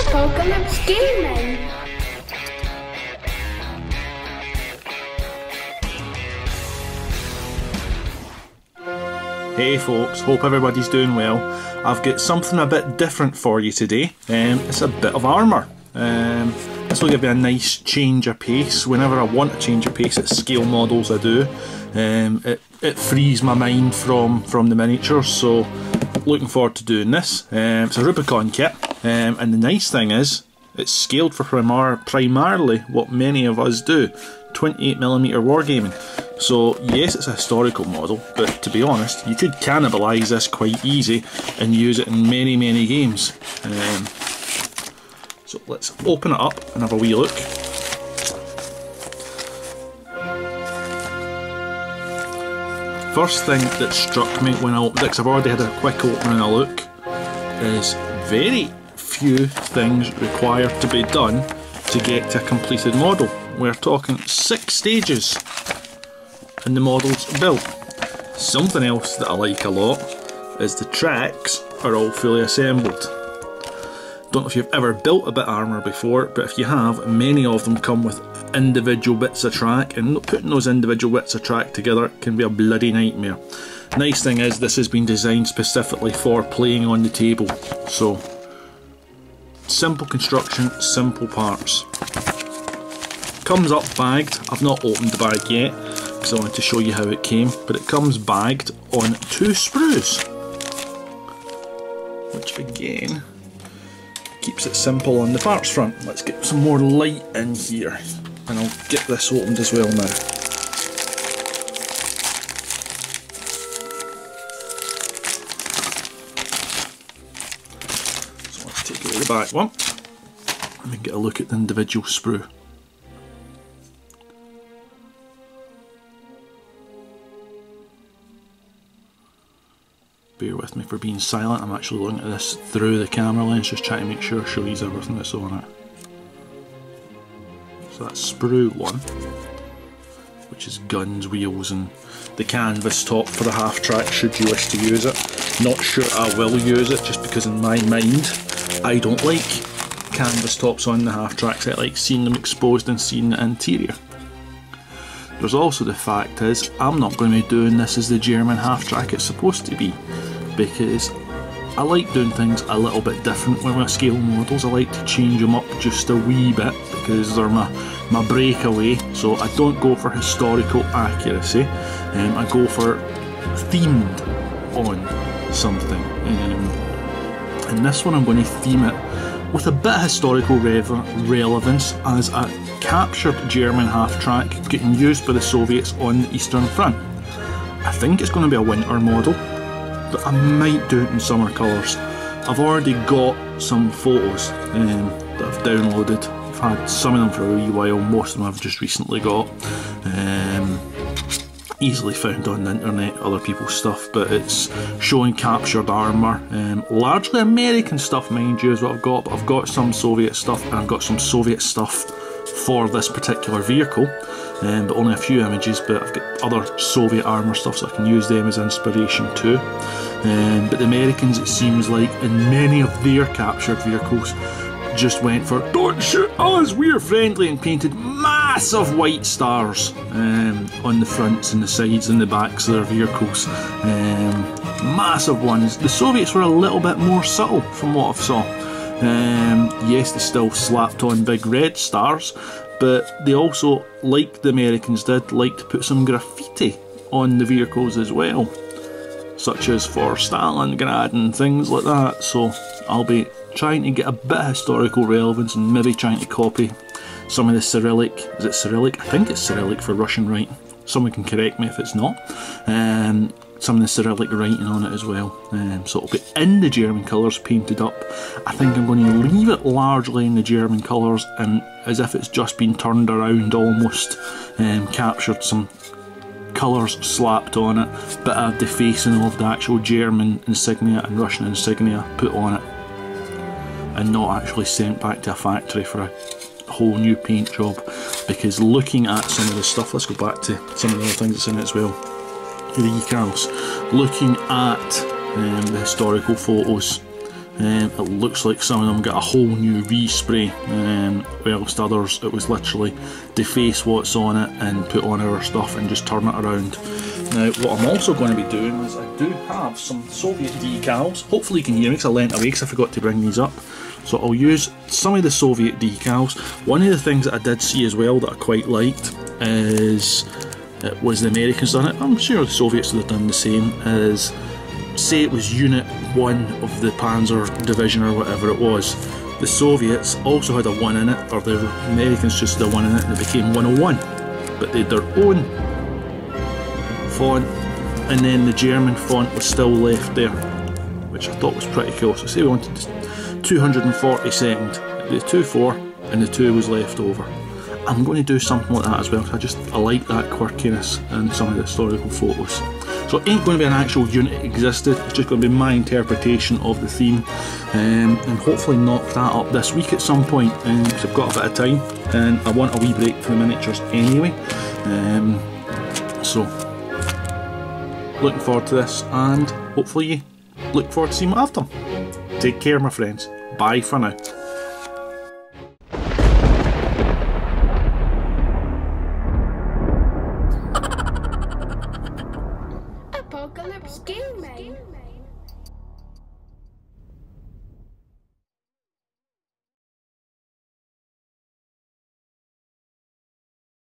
Apocalypse Gaming. Hey folks, hope everybody's doing well. I've got something a bit different for you today. It's a bit of armour. This will give you a nice change of pace. Whenever I want to change of pace at scale models I do. It frees my mind from the miniatures, so looking forward to doing this. It's a Rubicon kit, and the nice thing is it's scaled for primarily what many of us do, 28mm Wargaming. So yes, it's a historical model, but to be honest, you could cannibalise this quite easy and use it in many games. So let's open it up and have a wee look. First thing that struck me when I opened it, because I've already had a quick open and a look, is very few things required to be done to get to a completed model. We're talking 6 stages and the model's built. Something else that I like a lot is the tracks are all fully assembled. Don't know if you've ever built a bit of armour before, but if you have, many of them come with individual bits of track, and putting those individual bits of track together can be a bloody nightmare. Nice thing is this has been designed specifically for playing on the table, so simple construction, simple parts. Comes up bagged. I've not opened the bag yet because I wanted to show you how it came, but it comes bagged on 2 sprues, which again keeps it simple on the parts front. Let's get some more light in here and I'll get this opened as well now. So let's take away the back one and then get a look at the individual sprue. Bear with me for being silent, I'm actually looking at this through the camera lens, just trying to make sure I show you everything that's on it. So that's sprue 1, which is guns, wheels and the canvas top for the Halftrack should you wish to use it. Not sure I will use it just because in my mind I don't like canvas tops on the Halftracks. I like seeing them exposed and seeing the interior. There's also the fact is I'm not going to be doing this as the German Halftrack it's supposed to be, because I like doing things a little bit different with my scale models. I like to change them up just a wee bit because they're my breakaway. So I don't go for historical accuracy, I go for themed on something. And this one I'm going to theme it with a bit of historical relevance as a captured German Halftrack getting used by the Soviets on the Eastern Front. I think it's going to be a winter model, but I might do it in summer colours. I've already got some photos that I've downloaded. I've had some of them for a wee while, most of them I've just recently got. Easily found on the internet, other people's stuff, but it's showing captured armour. Largely American stuff, mind you, is what I've got, but I've got some Soviet stuff and I've got some Soviet stuff for this particular vehicle. But only a few images, but I've got other Soviet armour stuff so I can use them as inspiration too. But the Americans, it seems like, in many of their captured vehicles, just went for "don't shoot us, we're friendly" and painted massive white stars on the fronts and the sides and the backs of their vehicles. Massive ones. The Soviets were a little bit more subtle from what I've saw. Yes, they still slapped on big red stars, but they also, like the Americans did, like to put some graffiti on the vehicles as well, such as for Stalingrad and things like that. So I'll be trying to get a bit of historical relevance and maybe trying to copy some of the Cyrillic. Is it Cyrillic? I think it's Cyrillic for Russian writing. Someone can correct me if it's not. Some of the Cyrillic writing on it as well. So it'll be in the German colours painted up. I think I'm going to leave it largely in the German colours and as if it's just been turned around almost, captured some colours slapped on it, bit of defacing of the actual German insignia and Russian insignia put on it, and not actually sent back to a factory for a whole new paint job. Because looking at some of the stuff, let's go back to some of the other things that's in it as well, the decals, looking at the historical photos, It looks like some of them got a whole new respray, whilst others it was literally deface what's on it and put on our stuff and just turn it around. Now what I'm also going to be doing is I do have some Soviet decals. Hopefully you can hear me because I leant away because I forgot to bring these up. So I'll use some of the Soviet decals. One of the things that I did see as well that I quite liked is it was the Americans done it. I'm sure the Soviets would have done the same. Is say it was Unit 1 of the Panzer Division or whatever it was. The Soviets also had a 1 in it, or the Americans just had a 1 in it, and it became 101. But they had their own font, and then the German font was still left there, which I thought was pretty cool. So say we wanted 242nd, the 24 and the 2 was left over. I'm going to do something like that as well, because I like that quirkiness in some of the historical photos. So it ain't going to be an actual unit that existed, it's just going to be my interpretation of the theme, and hopefully knock that up this week at some point, because I've got a bit of time and I want a wee break from the miniatures anyway. So looking forward to this, and hopefully you look forward to seeing what I've done. Take care, my friends. Bye for now.